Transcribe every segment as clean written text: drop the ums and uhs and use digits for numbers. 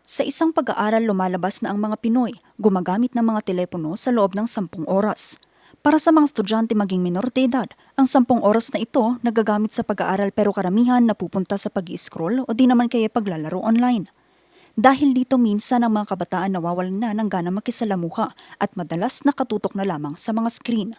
Sa isang pag-aaral lumalabas na ang mga Pinoy gumagamit ng mga telepono sa loob ng 10 oras. Para sa mga estudyante maging minor de edad, ang 10 oras na ito nagagamit sa pag-aaral pero karamihan napupunta sa pag-i-scroll o di naman kaya paglalaro online. Dahil dito minsan ang mga kabataan nawawalan na ng gana makisalamuha at madalas nakatutok na lamang sa mga screen.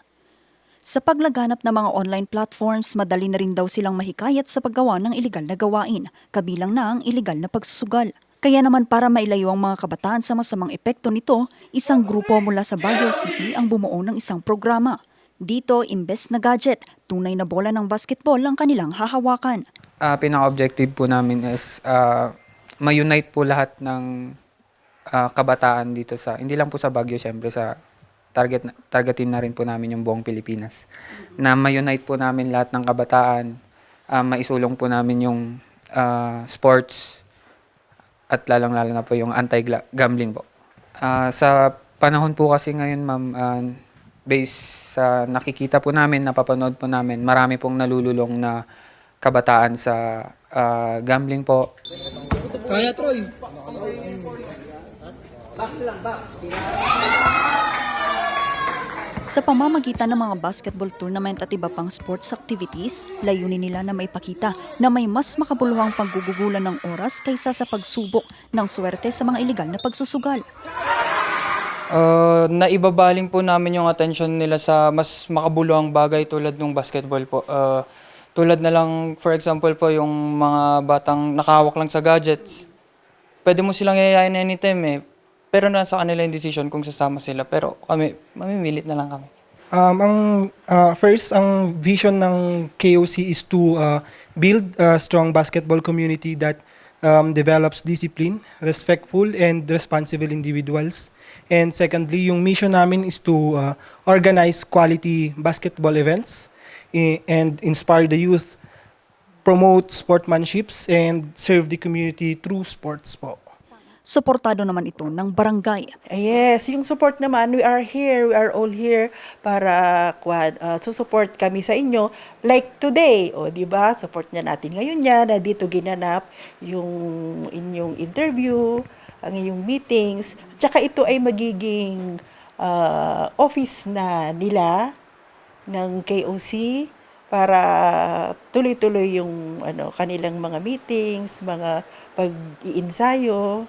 Sa paglaganap ng mga online platforms, madali na rin daw silang mahikayat sa paggawa ng ilegal na gawain, kabilang na ang ilegal na pagsusugal. Kaya naman para mailayo ang mga kabataan sa masamang epekto nito, isang grupo mula sa Baguio City ang bumuo ng isang programa. Dito, imbes na gadget, tunay na bola ng basketball ang kanilang hahawakan. Pinaka-objective po namin is ma-unite po lahat ng kabataan dito hindi lang po sa Baguio, syempre sa targetin na rin po namin yung buong Pilipinas. Na ma-unite po namin lahat ng kabataan, maisulong po namin yung sports at lalong-lalo na po yung anti-gambling po. Sa panahon po kasi ngayon, ma'am, based sa nakikita po namin, napapanood po namin, marami pong nalululong na kabataan sa gambling po. Kaya, Troy. Sa pamamagitan ng mga basketball tournament at iba pang sports activities, layunin nila na maipakita na may mas makabuluhang paggugugulan ng oras kaysa sa pagsubok ng swerte sa mga ilegal na pagsusugal. Naibabaling po namin yung attention nila sa mas makabuluhang bagay tulad ng basketball po. Tulad na lang, for example po, yung mga batang nakahawak lang sa gadgets. Pwede mo silang yayain anytime eh. Pero nasa kanila yung decision kung sasama sila. Pero kami, mamimilit na lang kami. First, ang vision ng KOC is to build a strong basketball community that develops discipline, respectful, and responsible individuals. And secondly, yung mission namin is to organize quality basketball events and inspire the youth, promote sportsmanships, and serve the community through sports po. Suportado naman ito ng barangay. Yes, yung support naman, we are all here para susupport kami sa inyo. Like today, di ba? Support niya natin ngayon na dito ginanap yung inyong interview, ang inyong meetings. Tsaka ito ay magiging office na nila ng KOC para tuloy-tuloy yung kanilang mga meetings, mga pag-iinsayo.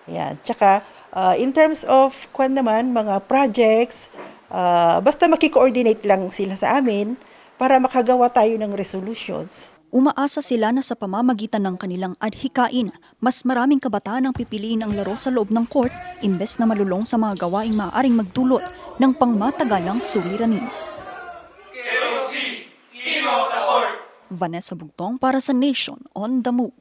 Yan. Tsaka, in terms of mga projects, basta makikoordinate lang sila sa amin para makagawa tayo ng resolutions. Umaasa sila na sa pamamagitan ng kanilang adhikain, mas maraming kabataan ang pipiliin ang laro sa loob ng court imbes na malulong sa mga gawaing maaaring magdulot ng pangmatagalang suliranin. Vanessa Bugtong para sa Nation on the Move.